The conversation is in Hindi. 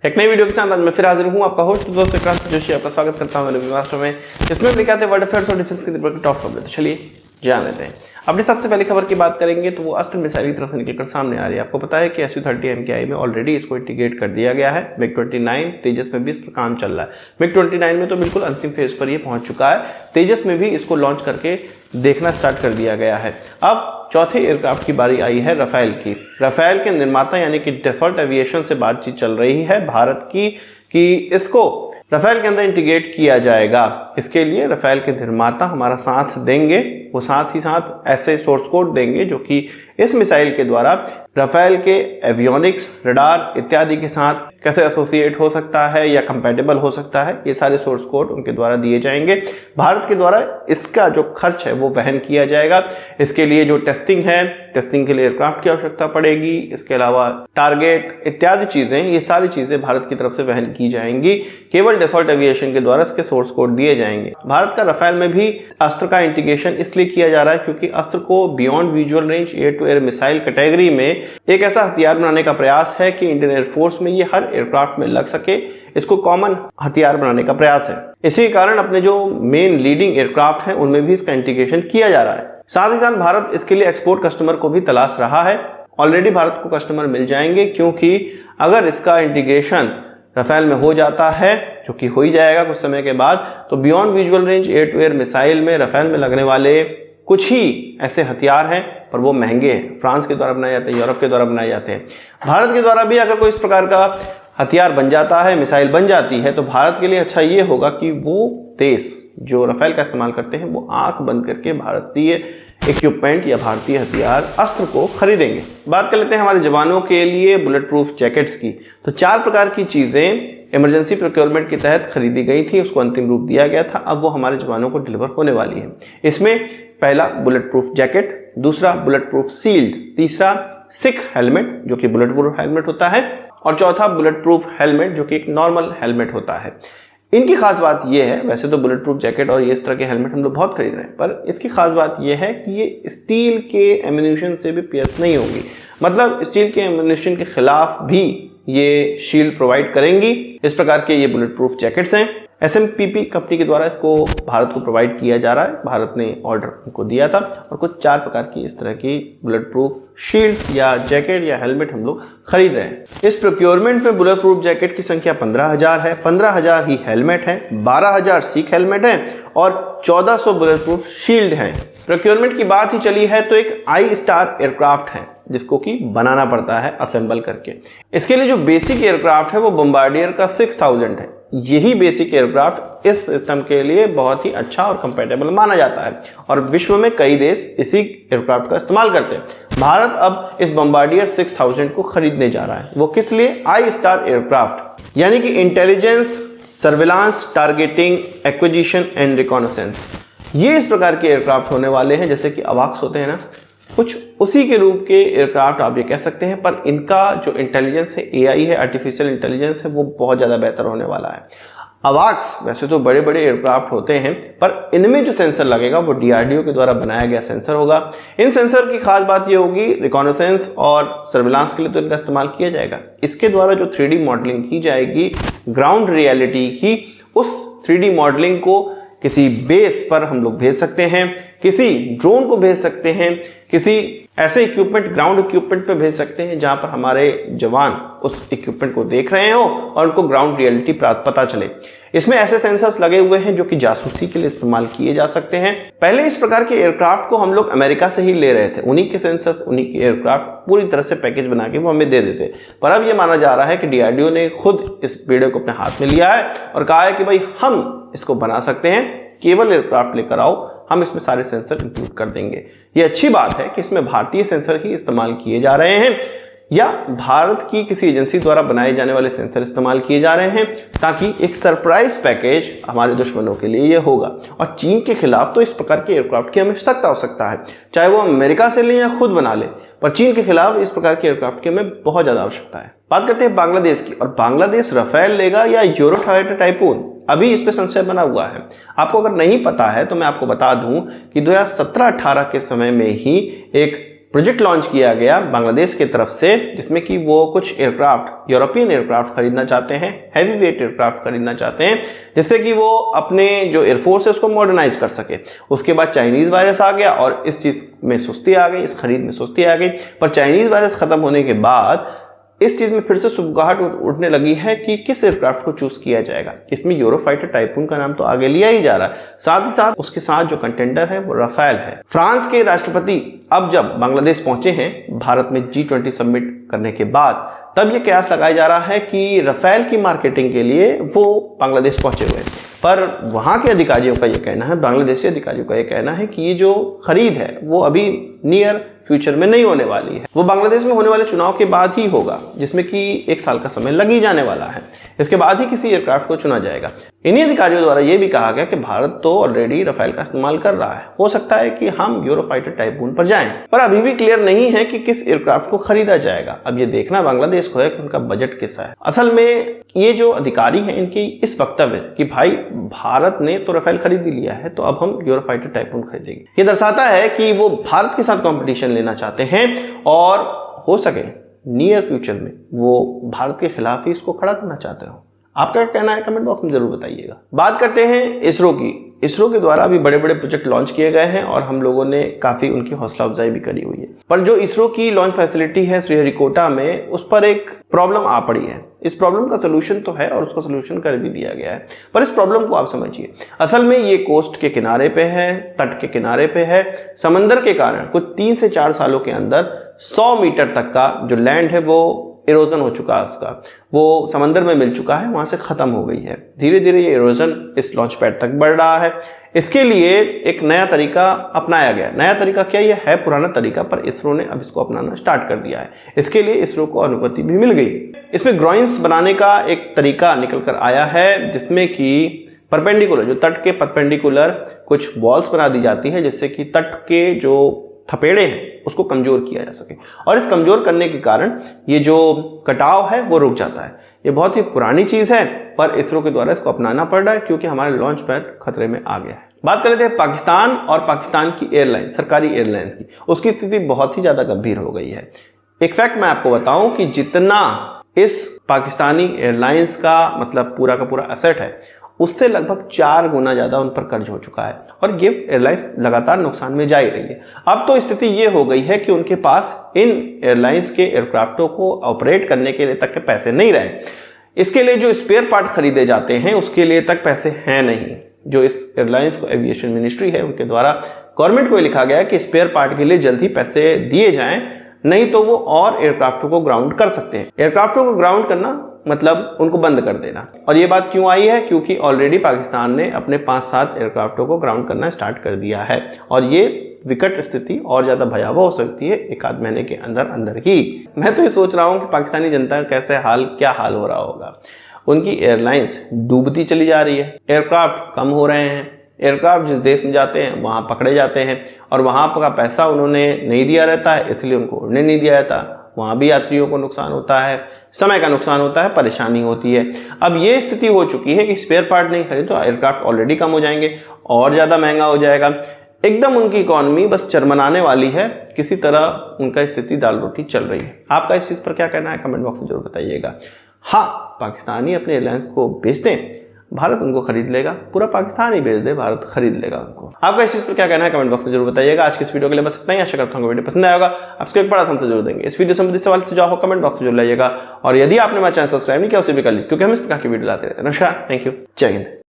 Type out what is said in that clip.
एक नई वीडियो के साथ आज मैं फिर हाजिर हूँ, आपका होस्ट दोस्त विक्रांत जोशी आपका स्वागत करता हूँ मेरे मास्टर में, जिसमें हम लेकर वर्ल्ड अफेयर्स और डिफेंस के टॉप खबरें। तो चलिए जान लेते हैं। अपनी सबसे पहली खबर की बात करेंगे तो वो अस्त्र मिसाइल की तरफ से निकलकर सामने आ रही है। आपको पता है कि Su-30 MKI में ऑलरेडी इसको इंटीग्रेट कर दिया गया है। MiG-29 तेजस में भी इस पर काम चल रहा है। MiG-29 में तो बिल्कुल अंतिम फेज पर ये पहुंच चुका है। तेजस में भी इसको लॉन्च करके देखना स्टार्ट कर दिया गया है। अब चौथे एयरक्राफ्ट की बारी आई है रफेल की। रफेल के निर्माता यानी कि डसॉल्ट एविएशन से बातचीत चल रही है भारत की कि इसको रफेल के अंदर इंटीग्रेट किया जाएगा। इसके लिए रफेल के निर्माता हमारा साथ देंगे, वो साथ ही साथ ऐसे सोर्स कोड देंगे जो कि इस मिसाइल के द्वारा रफेल के एवियोनिक्स, रडार इत्यादि के साथ कैसे एसोसिएट हो सकता है या कंपैटिबल हो सकता है, ये सारे सोर्स कोड उनके द्वारा दिए जाएंगे। भारत के द्वारा इसका जो खर्च है वो वहन किया जाएगा। इसके लिए जो टेस्टिंग है, टेस्टिंग के लिए एयरक्राफ्ट की आवश्यकता पड़ेगी, इसके अलावा टारगेट इत्यादि चीजें, ये सारी चीजें भारत की तरफ से वहन की जाएंगी। केवल डसॉल्ट एविएशन के द्वारा इसके सोर्स कोड दिए जाएंगे। भारत का रफेल में भी अस्त्र का इंटीग्रेशन इसलिए किया जा रहा है क्योंकि अस्त्र को beyond visual range air to air missile category में एक ऐसा हथियार बनाने का प्रयास है कि इंडियन एयरफोर्स में ये हर एयरक्राफ्ट में लग सके। इसको कॉमन हथियार बनाने का प्रयास है। इसी कारण अपने जो मेन लीडिंग एयरक्राफ्ट हैं उनमें भी इसका इंटीग्रेशन किया जा रहा है। साथ ही साथ भारत इसके लिए एक्सपोर्ट कस्टमर को भी तलाश रहा है। ऑलरेडी भारत को कस्टमर मिल जाएंगे क्योंकि अगर इसका इंटीग्रेशन रफेल में हो जाता है, जो कि हो ही जाएगा कुछ समय के बाद, तो beyond visual range air to air missile में रफेल में लगने वाले कुछ ही ऐसे हथियार हैं पर वो महंगे हैं। फ्रांस के द्वारा बनाए जाते हैं, यूरोप के द्वारा बनाए जाते हैं। भारत के द्वारा भी अगर कोई इस प्रकार का हथियार बन जाता है, मिसाइल बन जाती है, तो भारत के लिए अच्छा ये होगा कि वो देश जो रफेल का इस्तेमाल करते हैं वो आंख बंद करके भारतीय इक्विपमेंट या भारतीय हथियार अस्त्र को खरीदेंगे। बात कर लेते हैं हमारे जवानों के लिए बुलेट प्रूफ जैकेट्स की। तो 4 प्रकार की चीजें इमरजेंसी प्रोक्योरमेंट के तहत खरीदी गई थी, उसको अंतिम रूप दिया गया था। अब वो हमारे जवानों को डिलीवर होने वाली है। इसमें पहला बुलेट प्रूफ जैकेट, दूसरा बुलेट प्रूफ शील्ड, तीसरा सिख हेलमेट जो कि बुलेट प्रूफ हेलमेट होता है, और चौथा बुलेट प्रूफ हेलमेट जो कि एक नॉर्मल हेलमेट होता है। इनकी खास बात यह है, वैसे तो बुलेट प्रूफ जैकेट और ये इस तरह के हेलमेट हम लोग बहुत खरीद रहे हैं, पर इसकी खास बात यह है कि ये स्टील के एम्यूनिशन से भी पियर्स नहीं होंगी। मतलब स्टील के एम्यूनिशन के खिलाफ भी ये शील्ड प्रोवाइड करेंगी। इस प्रकार के ये बुलेट प्रूफ जैकेट्स हैं। SMPP कंपनी के द्वारा इसको भारत को प्रोवाइड किया जा रहा है। भारत ने ऑर्डर उनको दिया था और कुछ 4 प्रकार की इस तरह की बुलेट प्रूफ शील्ड्स या जैकेट या हेलमेट हम लोग खरीद रहे हैं। इस प्रोक्योरमेंट में बुलेट प्रूफ जैकेट की संख्या 15,000 है। 15,000 ही हेलमेट है, 12,000 सिख हेलमेट है और 1400 बुलेट प्रूफ शील्ड है। प्रोक्योरमेंट की बात ही चली है तो एक I-STAR एयरक्राफ्ट है जिसको कि बनाना पड़ता है असेंबल करके। इसके लिए जो बेसिक एयरक्राफ्ट है वो बम्बार्डियर का 6000 है। यही बेसिक एयरक्राफ्ट इस सिस्टम के लिए बहुत ही अच्छा और कंपैटिबल माना जाता है और विश्व में कई देश इसी एयरक्राफ्ट का इस्तेमाल करते हैं। भारत अब इस बम्बार्डियर 6000 को खरीदने जा रहा है। वो किस लिए? I-STAR एयरक्राफ्ट यानी कि intelligence, surveillance, targeting, acquisition and reconnaissance. ये इस प्रकार के एयरक्राफ्ट होने वाले हैं जैसे कि अवाक्स होते हैं ना, कुछ उसी के रूप के एयरक्राफ्ट आप ये कह सकते हैं, पर इनका जो इंटेलिजेंस है, AI है, आर्टिफिशियल इंटेलिजेंस है, वो बहुत ज़्यादा बेहतर होने वाला है। अवाक्स वैसे तो बड़े बड़े एयरक्राफ्ट होते हैं पर इनमें जो सेंसर लगेगा वो DRDO के द्वारा बनाया गया सेंसर होगा। इन सेंसर की खास बात ये होगी, रिकॉनेसेंस और सर्विलांस के लिए तो इनका इस्तेमाल किया जाएगा। इसके द्वारा जो 3D मॉडलिंग की जाएगी ग्राउंड रियलिटी की, उस 3D मॉडलिंग को किसी बेस पर हम लोग भेज सकते हैं, किसी ड्रोन को भेज सकते हैं, किसी ऐसे इक्विपमेंट, ग्राउंड इक्विपमेंट पे भेज सकते हैं जहां पर हमारे जवान उस इक्विपमेंट को देख रहे हो और उनको ग्राउंड रियलिटी पता चले। इसमें ऐसे सेंसर्स लगे हुए हैं जो कि जासूसी के लिए इस्तेमाल किए जा सकते हैं। पहले इस प्रकार के एयरक्राफ्ट को हम लोग अमेरिका से ही ले रहे थे, उन्हीं के सेंसर्स, उन्हीं के एयरक्राफ्ट पूरी तरह से पैकेज बना के वो हमें दे देते। पर अब ये माना जा रहा है कि DRDO ने खुद इस बीड़े को अपने हाथ में लिया है और कहा है कि भाई हम इसको बना सकते हैं, केवल एयरक्राफ्ट लेकर आओ, हम इसमें सारे सेंसर इंक्लूड कर देंगे। ये अच्छी बात है कि इसमें भारतीय सेंसर ही इस्तेमाल किए जा रहे हैं या भारत की किसी एजेंसी द्वारा बनाए जाने वाले सेंसर इस्तेमाल किए जा रहे हैं, ताकि एक सरप्राइज पैकेज हमारे दुश्मनों के लिए ये होगा। और चीन के खिलाफ तो इस प्रकार के एयरक्राफ्ट की आवश्यकता हो सकता है, चाहे वो अमेरिका से ले या खुद बना ले, पर चीन के खिलाफ इस प्रकार के एयरक्राफ्ट की हमें बहुत ज्यादा आवश्यकता है। बात करते हैं बांग्लादेश की, और बांग्लादेश रफेल लेगा या यूरोफाइटर टाइफून, अभी इस पे संशय बना हुआ है। आपको अगर नहीं पता है तो मैं आपको बता दूं कि 2017-18 के समय में ही एक प्रोजेक्ट लॉन्च किया गया बांग्लादेश की तरफ से, जिसमें कि वो कुछ एयरक्राफ्ट, यूरोपियन एयरक्राफ्ट खरीदना चाहते हैं, हैवी वेट एयरक्राफ्ट खरीदना चाहते हैं, जिससे कि वो अपने जो एयरफोर्स है उसको मॉडर्नाइज कर सके। उसके बाद चाइनीज वायरस आ गया और इस चीज़ में सुस्ती आ गई, इस खरीद में सुस्ती आ गई। पर चाइनीज वायरस खत्म होने के बाद इस चीज में फिर से सुगबुगाहट उठने लगी है कि किस एयरक्राफ्ट को चूज किया जाएगा। इसमें यूरोफाइटर टाइफून का नाम तो आगे लिया ही जा रहा है, साथ ही साथ उसके साथ जो कंटेंडर है वो राफेल है। फ्रांस के राष्ट्रपति अब जब बांग्लादेश पहुंचे हैं भारत में G20 समिट करने के बाद, तब ये कयास लगाया जा रहा है कि राफेल की मार्केटिंग के लिए वो बांग्लादेश पहुंचे हुए हैं। पर वहां के अधिकारियों का ये कहना है, बांग्लादेशी अधिकारियों का ये कहना है कि ये जो खरीद है वो अभी नियर फ्यूचर में नहीं होने वाली है, वो बांग्लादेश में होने वाले चुनाव के बाद ही होगा, जिसमें कि 1 साल का समय लग ही जाने वाला है। इसके बाद ही किसी एयरक्राफ्ट को चुना जाएगा। इन्हीं अधिकारियों द्वारा यह भी कहा गया कि भारत तो ऑलरेडी राफेल का इस्तेमाल कर रहा है, हो सकता है कि हम यूरोफाइटर टाइफून पर जाएं, पर अभी भी क्लियर नहीं है कि किस एयरक्राफ्ट को खरीदा जाएगा। अब ये देखना बांग्लादेश को है कि उनका बजट कितना है। असल में ये जो अधिकारी हैं इनकी इस वक्तव्य कि भाई भारत ने तो राफेल खरीद लिया है तो अब हम यूरोफाइटर टाइफून खरीदेंगे, ये दर्शाता है कि वो भारत के साथ कंपटीशन लेना चाहते हैं और हो सके नियर फ्यूचर में वो भारत के खिलाफ ही इसको खड़ा करना चाहते हो। आपका क्या कहना है कमेंट बॉक्स में जरूर बताइएगा। बात करते हैं इसरो की। इसरो के द्वारा भी बड़े बड़े प्रोजेक्ट लॉन्च किए गए हैं और हम लोगों ने काफ़ी उनकी हौसला अफजाई भी करी हुई है। पर जो इसरो की लॉन्च फैसिलिटी है श्रीहरिकोटा में, उस पर एक प्रॉब्लम आ पड़ी है। इस प्रॉब्लम का सोल्यूशन तो है और उसका सोल्यूशन कर भी दिया गया है, पर इस प्रॉब्लम को आप समझिए। असल में ये कोस्ट के किनारे पे है, तट के किनारे पे है। समंदर के कारण कुछ 3 से 4 सालों के अंदर 100 मीटर तक का जो लैंड है वो इरोजन हो चुका है, उसका वो समंदर में मिल चुका है, वहां से खत्म हो गई है। धीरे धीरे ये इरोजन इस लॉन्च पैड तक बढ़ रहा है। इसके लिए एक नया तरीका अपनाया गया। नया तरीका क्या, ये है पुराना तरीका, पर इसरो ने अब इसको अपनाना स्टार्ट कर दिया है। इसके लिए इसरो को अनुमति भी मिल गई। इसमें ग्रॉइंस बनाने का एक तरीका निकल कर आया है, जिसमें कि परपेंडिकुलर, जो तट के परपेंडिकुलर कुछ वॉल्स बना दी जाती है, जिससे कि तट के जो थपेड़े हैं उसको कमजोर किया जा सके। और इस कमजोर करने के कारण ये जो कटाव है वो रुक जाता है। ये बहुत ही पुरानी चीज है, पर इसरो के द्वारा इसको अपनाना पड़ रहा है क्योंकि हमारे लॉन्च पैड खतरे में आ गया है। बात कर लेते हैं पाकिस्तान और पाकिस्तान की एयरलाइन, सरकारी एयरलाइंस की। उसकी स्थिति बहुत ही ज्यादा गंभीर हो गई है। एक फैक्ट मैं आपको बताऊं कि जितना इस पाकिस्तानी एयरलाइंस का मतलब पूरा का पूरा एसेट है, उससे लगभग 4 गुना ज्यादा उन पर कर्ज हो चुका है और ये एयरलाइंस लगातार नुकसान में जा ही रही है। अब तो स्थिति ये हो गई है कि उनके पास इन एयरलाइंस के एयरक्राफ्टों को ऑपरेट करने के लिए तक के पैसे नहीं रहे। इसके लिए जो स्पेयर पार्ट खरीदे जाते हैं उसके लिए तक पैसे हैं नहीं। जो इस एयरलाइंस को एविएशन मिनिस्ट्री है उनके द्वारा गवर्नमेंट को लिखा गया है कि स्पेयर पार्ट के लिए जल्द ही पैसे दिए जाएं, नहीं तो वो और एयरक्राफ्टों को ग्राउंड कर सकते हैं। एयरक्राफ्टों को ग्राउंड करना मतलब उनको बंद कर देना। और ये बात क्यों आई है, क्योंकि ऑलरेडी पाकिस्तान ने अपने 5-7 एयरक्राफ्टों को ग्राउंड करना स्टार्ट कर दिया है और ये विकट स्थिति और ज्यादा भयावह हो सकती है 1 आध महीने के अंदर अंदर ही। मैं तो ये सोच रहा हूँ कि पाकिस्तानी जनता का क्या हाल हो रहा होगा। उनकी एयरलाइंस डूबती चली जा रही है, एयरक्राफ्ट कम हो रहे हैं, एयरक्राफ्ट जिस देश में जाते हैं वहाँ पकड़े जाते हैं और वहाँ का पैसा उन्होंने नहीं दिया रहता है, इसलिए उनको उड़ने नहीं दिया जाता। वहाँ भी यात्रियों को नुकसान होता है, समय का नुकसान होता है, परेशानी होती है। अब ये स्थिति हो चुकी है कि स्पेयर पार्ट नहीं खरीदे तो एयरक्राफ्ट ऑलरेडी कम हो जाएंगे और ज़्यादा महंगा हो जाएगा। एकदम उनकी इकॉनमी बस चरमराने वाली है, किसी तरह उनका स्थिति दाल रोटी चल रही है। आपका इस चीज़ पर क्या कहना है कमेंट बॉक्स में जरूर बताइएगा। हाँ, पाकिस्तानी अपने एयरलाइंस को बेच दें, भारत उनको खरीद लेगा। पूरा पाकिस्तान ही बेच दे, भारत खरीद लेगा उनको। आपका इस चीज पर क्या कहना है कमेंट बॉक्स में जरूर बताइएगा। आज की इस वीडियो के लिए बस इतना ही। आशा करता हूँ वीडियो पसंद आएगा। आपको एक बड़ा thumbs जरूर देंगे। इस वीडियो संबंधित सवाल से जो हो कमेंट बॉक्स में जरूर लाइएगा और यदि आपने हमारा चैनल सब्सक्राइब नहीं किया उसे भी कर लीजिए, क्योंकि हम इस प्रकार की वीडियो लाते रहते हैं। नमस्कार, थैंक यू, जय हिंद।